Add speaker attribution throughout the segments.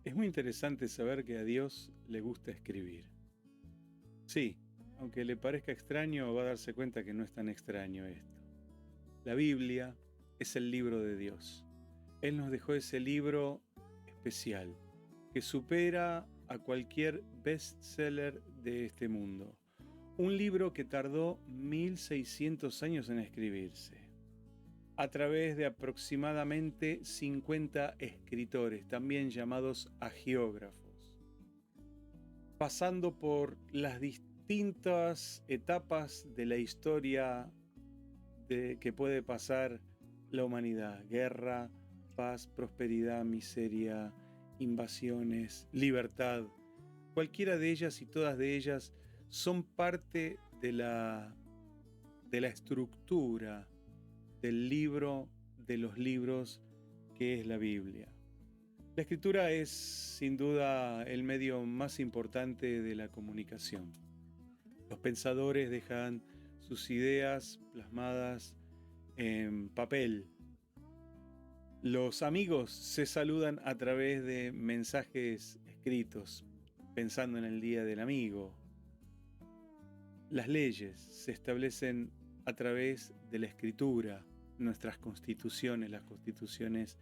Speaker 1: Es muy interesante saber que a Dios le gusta escribir. Sí, aunque le parezca extraño, va a darse cuenta que no es tan extraño esto. La Biblia es el libro de Dios. Él nos dejó ese libro especial, que supera a cualquier bestseller de este mundo. Un libro que tardó 1600 años en escribirse, a través de aproximadamente 50 escritores, también llamados agiógrafos, pasando por las distintas etapas de la historia que puede pasar la humanidad: guerra, paz, prosperidad, miseria, invasiones, libertad. Cualquiera de ellas y todas de ellas son parte de la estructura del libro de los libros que es la Biblia. La escritura es sin duda el medio más importante de la comunicación. Los pensadores dejan sus ideas plasmadas en papel. Los amigos se saludan a través de mensajes escritos, pensando en el día del amigo. Las leyes se establecen a través de la escritura, nuestras constituciones, las constituciones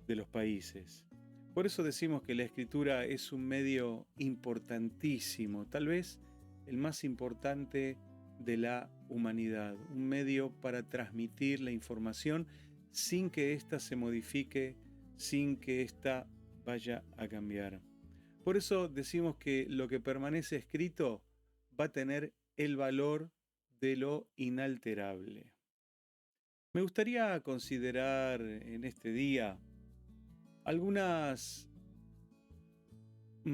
Speaker 1: de los países. Por eso decimos que la escritura es un medio importantísimo, tal vez el más importante de la humanidad, un medio para transmitir la información sin que ésta se modifique, sin que ésta vaya a cambiar. Por eso decimos que lo que permanece escrito va a tener el valor de lo inalterable. Me gustaría considerar en este día algunas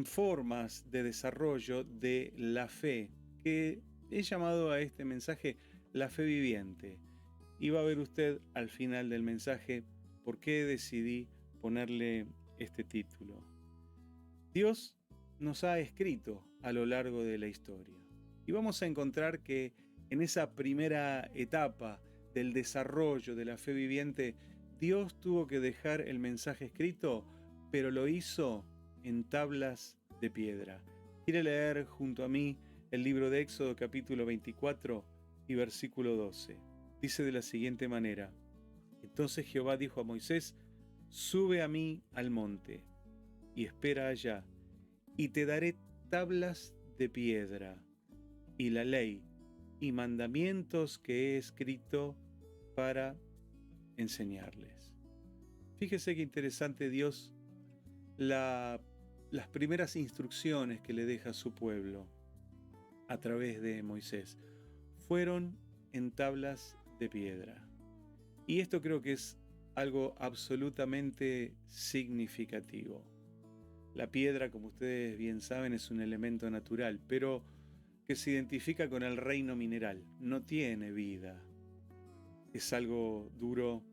Speaker 1: formas de desarrollo de la fe, que he llamado a este mensaje la fe viviente. Y va a ver usted al final del mensaje por qué decidí ponerle este título. Dios nos ha escrito a lo largo de la historia. Y vamos a encontrar que en esa primera etapa del desarrollo de la fe viviente, Dios tuvo que dejar el mensaje escrito, pero lo hizo en tablas de piedra. ¿Quiere leer junto a mí el libro de Éxodo capítulo 24 y versículo 12? Dice de la siguiente manera: Entonces Jehová dijo a Moisés: Sube a mí al monte y espera allá, y te daré tablas de piedra y la ley y mandamientos que he escrito para enseñarles. Fíjese qué interesante Dios, las primeras instrucciones que le deja a su pueblo a través de Moisés fueron en tablas de piedra. Y esto creo que es algo absolutamente significativo. La piedra, como ustedes bien saben, es un elemento natural, pero que se identifica con el reino mineral. No tiene vida. Es algo duro,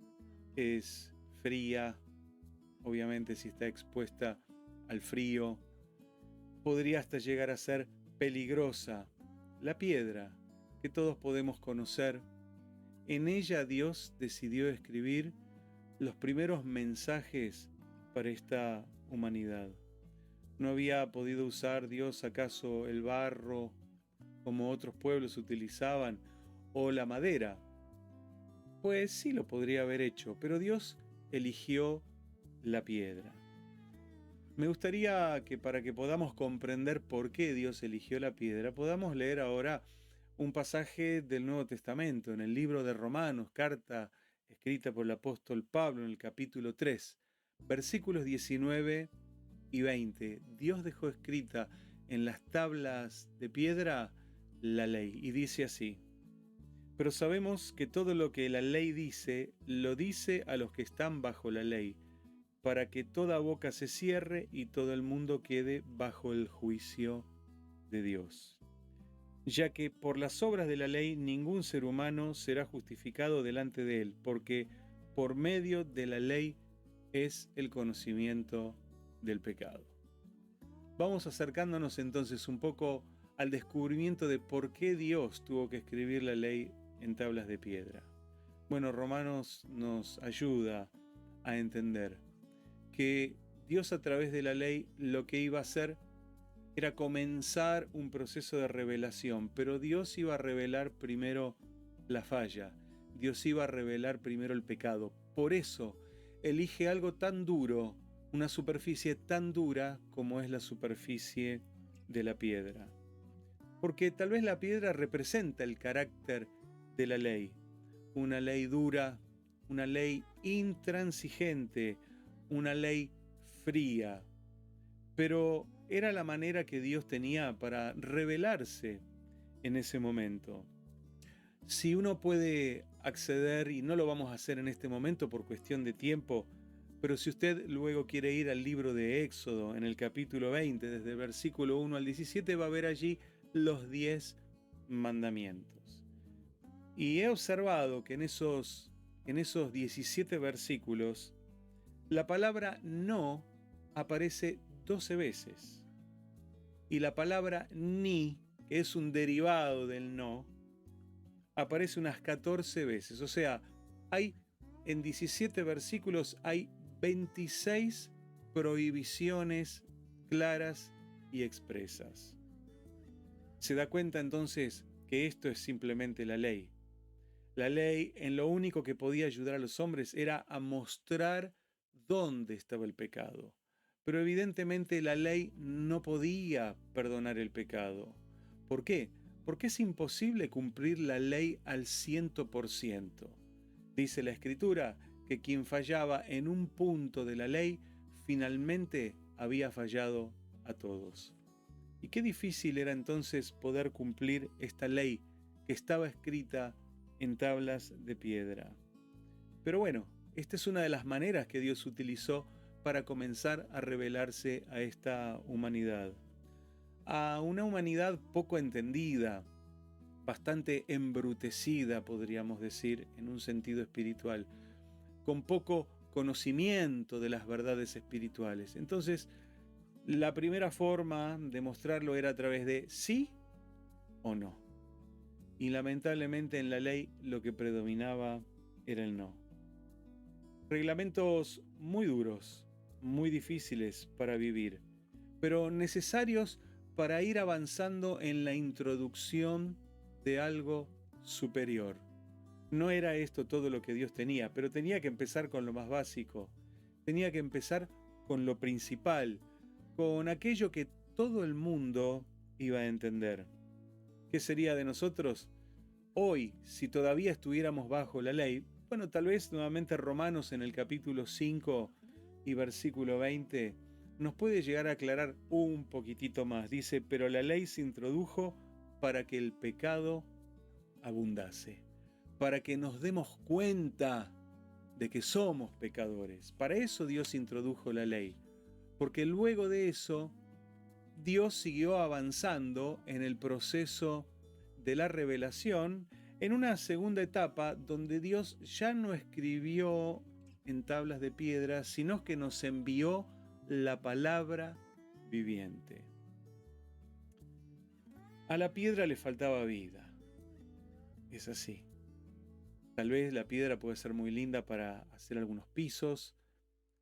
Speaker 1: es fría, obviamente si está expuesta al frío, podría hasta llegar a ser peligrosa. La piedra, que todos podemos conocer, en ella Dios decidió escribir los primeros mensajes para esta humanidad. ¿No había podido usar Dios acaso el barro como otros pueblos utilizaban, o la madera? Pues sí lo podría haber hecho, pero Dios eligió la piedra. Me gustaría que, para que podamos comprender por qué Dios eligió la piedra, podamos leer ahora un pasaje del Nuevo Testamento, en el libro de Romanos, carta escrita por el apóstol Pablo en el capítulo 3, versículos 19 y 20. Dios dejó escrita en las tablas de piedra la ley, y dice así: Pero sabemos que todo lo que la ley dice, lo dice a los que están bajo la ley, para que toda boca se cierre y todo el mundo quede bajo el juicio de Dios. Ya que por las obras de la ley ningún ser humano será justificado delante de él, porque por medio de la ley es el conocimiento del pecado. Vamos acercándonos entonces un poco al descubrimiento de por qué Dios tuvo que escribir la ley en tablas de piedra. Bueno, Romanos nos ayuda a entender que Dios a través de la ley lo que iba a hacer era comenzar un proceso de revelación, pero Dios iba a revelar primero la falla, Dios iba a revelar primero el pecado. Por eso elige algo tan duro, una superficie tan dura como es la superficie de la piedra. Porque tal vez la piedra representa el carácter de la ley, una ley dura, una ley intransigente, una ley fría, pero era la manera que Dios tenía para revelarse en ese momento. Si uno puede acceder, y no lo vamos a hacer en este momento por cuestión de tiempo, pero si usted luego quiere ir al libro de Éxodo, en el capítulo 20, desde el versículo 1 al 17, va a ver allí los 10 mandamientos. Y he observado que en esos 17 versículos, la palabra no aparece 12 veces. Y la palabra ni, que es un derivado del no, aparece unas 14 veces. O sea, en 17 versículos hay 26 prohibiciones claras y expresas. Se da cuenta entonces que esto es simplemente la ley. La ley en lo único que podía ayudar a los hombres era a mostrar dónde estaba el pecado. Pero evidentemente la ley no podía perdonar el pecado. ¿Por qué? Porque es imposible cumplir la ley al 100%. Dice la Escritura que quien fallaba en un punto de la ley, finalmente había fallado a todos. Y qué difícil era entonces poder cumplir esta ley que estaba escrita en tablas de piedra. Pero bueno, esta es una de las maneras que Dios utilizó para comenzar a revelarse a esta humanidad. A una humanidad poco entendida, bastante embrutecida, podríamos decir, en un sentido espiritual, con poco conocimiento de las verdades espirituales. Entonces, la primera forma de mostrarlo era a través de sí o no. Y lamentablemente en la ley lo que predominaba era el no. Reglamentos muy duros, muy difíciles para vivir, pero necesarios para ir avanzando en la introducción de algo superior. No era esto todo lo que Dios tenía, pero tenía que empezar con lo más básico. Tenía que empezar con lo principal, con aquello que todo el mundo iba a entender. ¿Qué sería de nosotros hoy si todavía estuviéramos bajo la ley? Bueno, tal vez nuevamente Romanos en el capítulo 5 y versículo 20 nos puede llegar a aclarar un poquitito más. Dice, pero la ley se introdujo para que el pecado abundase, para que nos demos cuenta de que somos pecadores. Para eso Dios introdujo la ley, porque luego de eso Dios siguió avanzando en el proceso de la revelación en una segunda etapa donde Dios ya no escribió en tablas de piedra, sino que nos envió la palabra viviente. A la piedra le faltaba vida. Es así. Tal vez la piedra puede ser muy linda para hacer algunos pisos.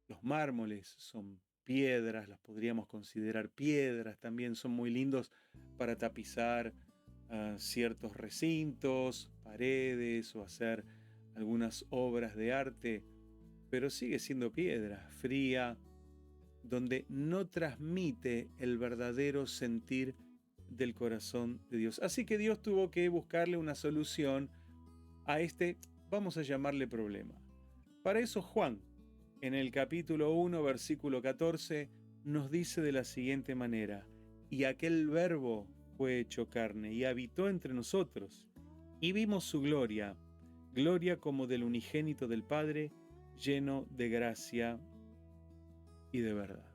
Speaker 1: Los mármoles son piedras, las podríamos considerar piedras. También son muy lindos para tapizar ciertos recintos, paredes o hacer algunas obras de arte. Pero sigue siendo piedra, fría, donde no transmite el verdadero sentir del corazón de Dios. Así que Dios tuvo que buscarle una solución a este, vamos a llamarle problema. Para eso Juan, en el capítulo 1, versículo 14, nos dice de la siguiente manera, y aquel verbo fue hecho carne y habitó entre nosotros, y vimos su gloria, gloria como del unigénito del Padre, lleno de gracia y de verdad.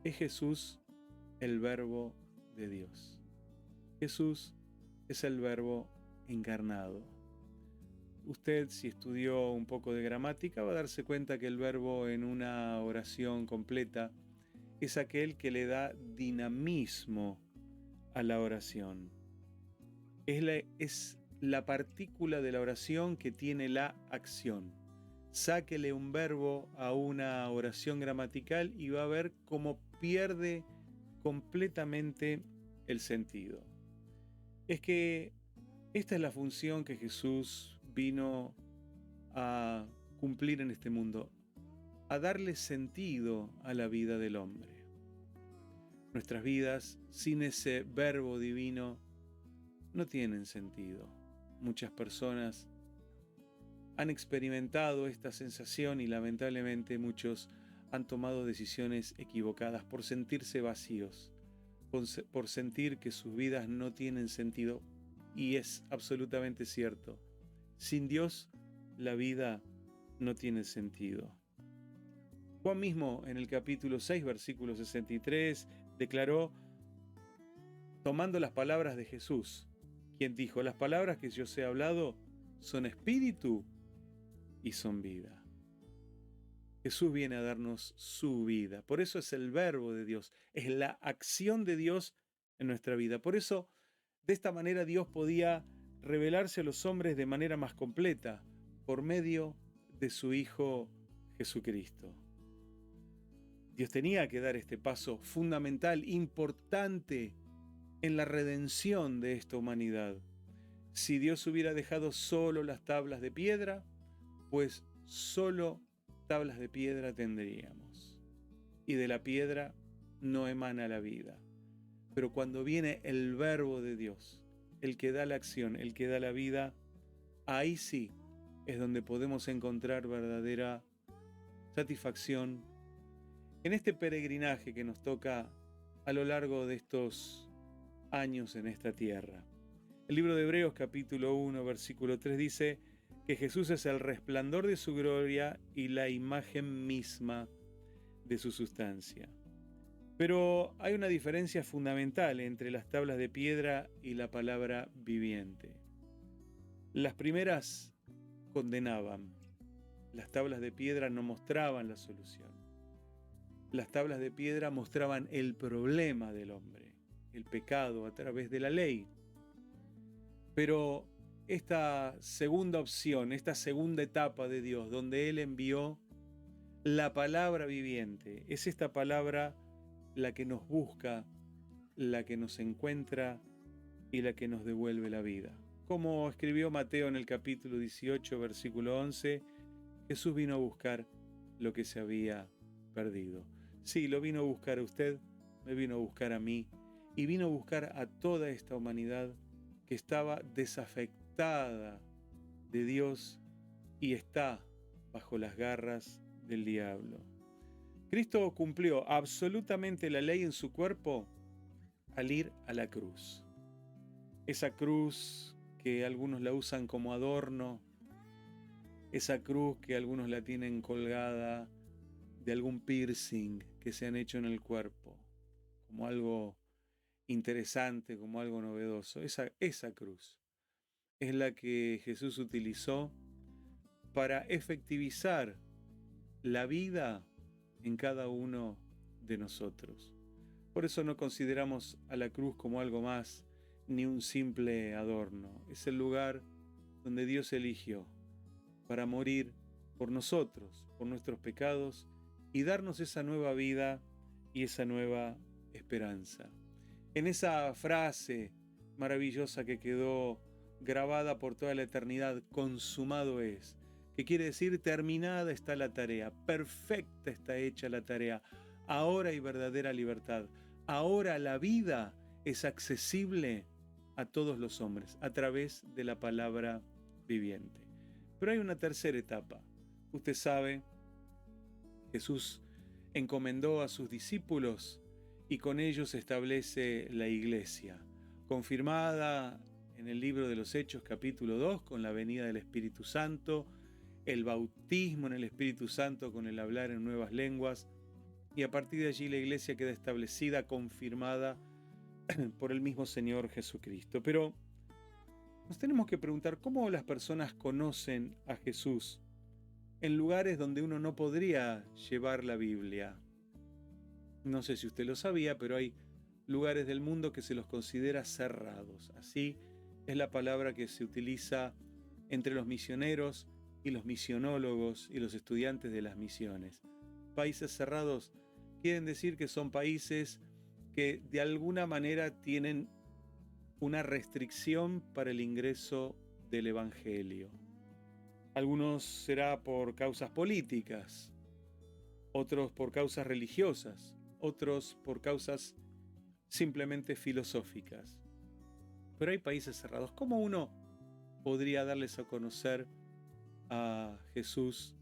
Speaker 1: Es Jesús el verbo de Dios. Jesús es el verbo encarnado. Usted, si estudió un poco de gramática, va a darse cuenta que el verbo en una oración completa es aquel que le da dinamismo a la oración. Es la partícula de la oración que tiene la acción. sáquele un verbo a una oración gramatical y va a ver cómo pierde completamente el sentido. Es que esta es la función que Jesús vino a cumplir en este mundo, a darle sentido a la vida del hombre. Nuestras vidas sin ese verbo divino no tienen sentido. Muchas personas han experimentado esta sensación y lamentablemente muchos han tomado decisiones equivocadas por sentirse vacíos, por sentir que sus vidas no tienen sentido. Y es absolutamente cierto. Sin Dios, la vida no tiene sentido. Juan mismo, en el capítulo 6, versículo 63, declaró, tomando las palabras de Jesús, quien dijo, las palabras que yo os he hablado son espíritu y son vida. Jesús viene a darnos su vida. Por eso es el verbo de Dios, es la acción de Dios en nuestra vida. Por eso, de esta manera Dios podía revelarse a los hombres de manera más completa, por medio de su Hijo Jesucristo. Dios tenía que dar este paso fundamental, importante, en la redención de esta humanidad. Si Dios hubiera dejado solo las tablas de piedra, pues solo tablas de piedra tendríamos. Y de la piedra no emana la vida. Pero cuando viene el verbo de Dios, el que da la acción, el que da la vida, ahí sí es donde podemos encontrar verdadera satisfacción en este peregrinaje que nos toca a lo largo de estos años en esta tierra. El libro de Hebreos capítulo 1 versículo 3 dice que Jesús es el resplandor de su gloria y la imagen misma de su sustancia. Pero hay una diferencia fundamental entre las tablas de piedra y la palabra viviente. Las primeras condenaban, las tablas de piedra no mostraban la solución. Las tablas de piedra mostraban el problema del hombre, el pecado a través de la ley. Pero esta segunda opción, esta segunda etapa de Dios, donde Él envió la palabra viviente, es esta palabra la que nos busca, la que nos encuentra y la que nos devuelve la vida. Como escribió Mateo en el capítulo 18, versículo 11, Jesús vino a buscar lo que se había perdido. Sí, lo vino a buscar a usted, me vino a buscar a mí y vino a buscar a toda esta humanidad que estaba desafectada de Dios y está bajo las garras del diablo. Cristo cumplió absolutamente la ley en su cuerpo al ir a la cruz. Esa cruz que algunos la usan como adorno, esa cruz que algunos la tienen colgada de algún piercing que se han hecho en el cuerpo, como algo interesante, como algo novedoso. Esa cruz es la que Jesús utilizó para efectivizar la vida en cada uno de nosotros. Por eso no consideramos a la cruz como algo más, ni un simple adorno. Es el lugar donde Dios eligió para morir por nosotros, por nuestros pecados, y darnos esa nueva vida y esa nueva esperanza. En esa frase maravillosa que quedó grabada por toda la eternidad, consumado es, que quiere decir terminada está la tarea, perfecta está hecha la tarea, ahora hay verdadera libertad, ahora la vida es accesible a todos los hombres a través de la palabra viviente. Pero hay una tercera etapa. Usted sabe, Jesús encomendó a sus discípulos y con ellos establece la iglesia, confirmada en el libro de los Hechos capítulo 2 con la venida del Espíritu Santo, el bautismo en el Espíritu Santo con el hablar en nuevas lenguas, y a partir de allí la iglesia queda establecida, confirmada por el mismo Señor Jesucristo. Pero nos tenemos que preguntar cómo las personas conocen a Jesús en lugares donde uno no podría llevar la Biblia. No sé si usted lo sabía, pero hay lugares del mundo que se los considera cerrados. Así es la palabra que se utiliza entre los misioneros y los misionólogos y los estudiantes de las misiones. Países cerrados quieren decir que son países que de alguna manera tienen una restricción para el ingreso del Evangelio. Algunos será por causas políticas, otros por causas religiosas, otros por causas simplemente filosóficas. Pero hay países cerrados. ¿Cómo uno podría darles a conocer a Jesús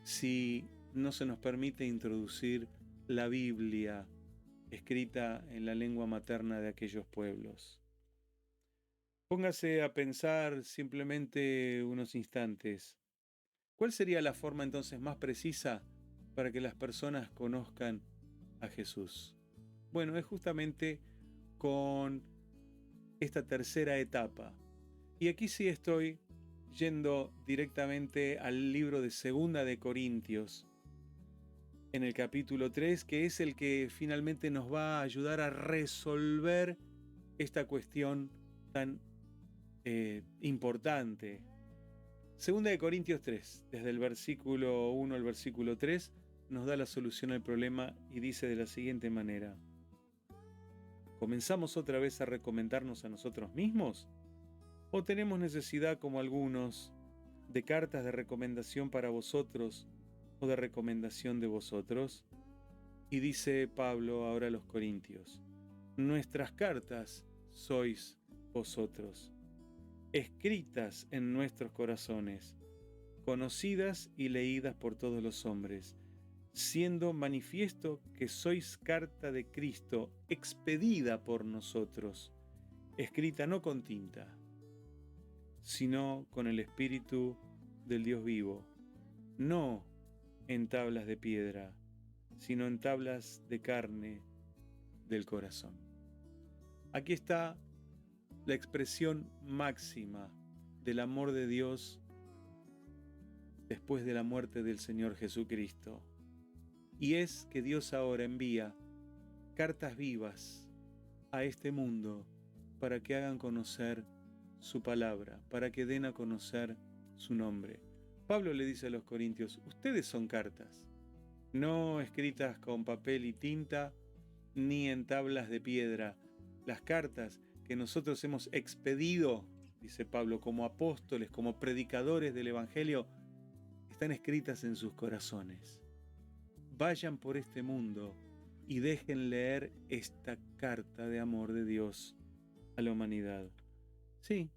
Speaker 1: si no se nos permite introducir la Biblia escrita en la lengua materna de aquellos pueblos? Póngase a pensar simplemente unos instantes. ¿Cuál sería la forma entonces más precisa para que las personas conozcan a Jesús? Bueno, es justamente con esta tercera etapa. Y aquí sí estoy yendo directamente al libro de Segunda de Corintios, en el capítulo 3, que es el que finalmente nos va a ayudar a resolver esta cuestión tan importante. Segunda de Corintios 3, desde el versículo 1 al versículo 3, nos da la solución al problema y dice de la siguiente manera: ¿comenzamos otra vez a recomendarnos a nosotros mismos? ¿O tenemos necesidad, como algunos, de cartas de recomendación para vosotros o de recomendación de vosotros? Y dice Pablo ahora a los Corintios: nuestras cartas sois vosotros, escritas en nuestros corazones, conocidas y leídas por todos los hombres, siendo manifiesto que sois carta de Cristo, expedida por nosotros, escrita no con tinta, sino con el Espíritu del Dios vivo, no en tablas de piedra, sino en tablas de carne del corazón. Aquí está la expresión máxima del amor de Dios después de la muerte del Señor Jesucristo. Y es que Dios ahora envía cartas vivas a este mundo para que hagan conocer su palabra, para que den a conocer su nombre. Pablo le dice a los corintios: ustedes son cartas, no escritas con papel y tinta, ni en tablas de piedra. Las cartas que nosotros hemos expedido, dice Pablo, como apóstoles, como predicadores del Evangelio, están escritas en sus corazones. Vayan por este mundo y dejen leer esta carta de amor de Dios a la humanidad. Sí,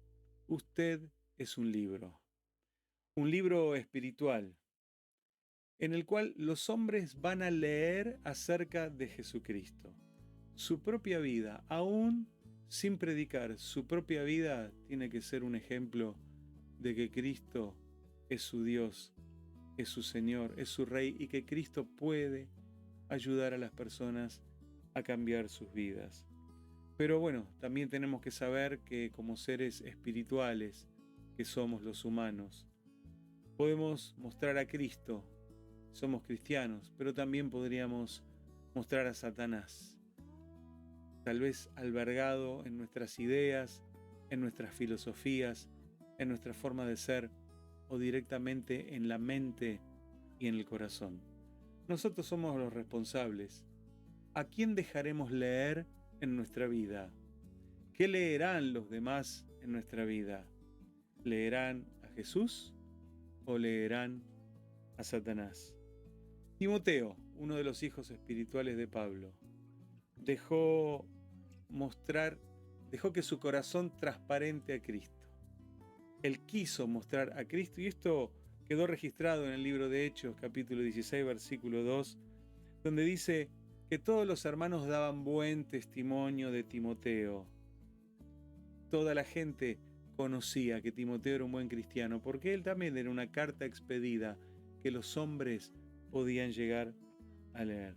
Speaker 1: usted es un libro espiritual, en el cual los hombres van a leer acerca de Jesucristo. Su propia vida, aún sin predicar, su propia vida tiene que ser un ejemplo de que Cristo es su Dios, es su Señor, es su Rey, y que Cristo puede ayudar a las personas a cambiar sus vidas. Pero bueno, también tenemos que saber que como seres espirituales que somos los humanos, podemos mostrar a Cristo, somos cristianos, pero también podríamos mostrar a Satanás, tal vez albergado en nuestras ideas, en nuestras filosofías, en nuestra forma de ser, o directamente en la mente y en el corazón. Nosotros somos los responsables. ¿A quién dejaremos leer en nuestra vida? ¿Qué leerán los demás en nuestra vida? ¿Leerán a Jesús o leerán a Satanás? Timoteo, uno de los hijos espirituales de Pablo, dejó que su corazón transparente a Cristo. Él quiso mostrar a Cristo, y esto quedó registrado en el libro de Hechos, capítulo 16, versículo 2, donde dice que todos los hermanos daban buen testimonio de Timoteo. Toda la gente conocía que Timoteo era un buen cristiano, porque él también era una carta expedida que los hombres podían llegar a leer.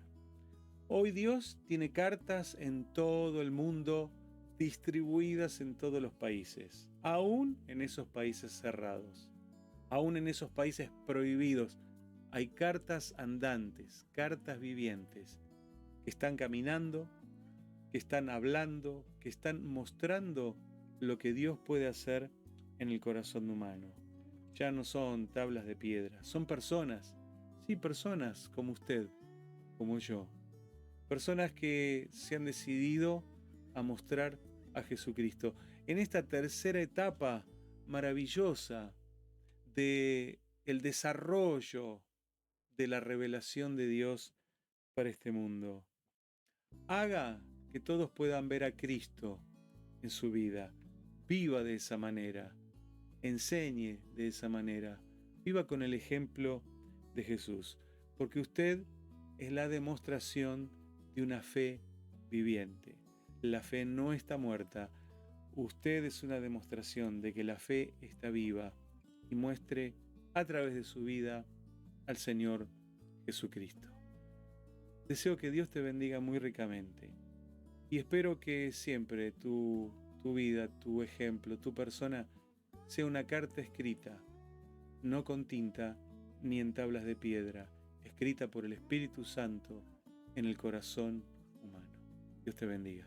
Speaker 1: Hoy Dios tiene cartas en todo el mundo, distribuidas en todos los países, aún en esos países cerrados, aún en esos países prohibidos. Hay cartas andantes, cartas vivientes, que están caminando, que están hablando, que están mostrando lo que Dios puede hacer en el corazón humano. ya no son tablas de piedra, son personas, sí, personas como usted, como yo, personas que se han decidido a mostrar a Jesucristo. En esta tercera etapa maravillosa de el desarrollo de la revelación de Dios para este mundo. Haga que todos puedan ver a Cristo en su vida. Viva de esa manera. Enseñe de esa manera. Viva con el ejemplo de Jesús. Porque usted es la demostración de una fe viviente. La fe no está muerta. Usted es una demostración de que la fe está viva y muestre a través de su vida al Señor Jesucristo. Deseo que Dios te bendiga muy ricamente y espero que siempre tu vida, tu ejemplo, tu persona sea una carta escrita, no con tinta ni en tablas de piedra, escrita por el Espíritu Santo en el corazón humano. Dios te bendiga.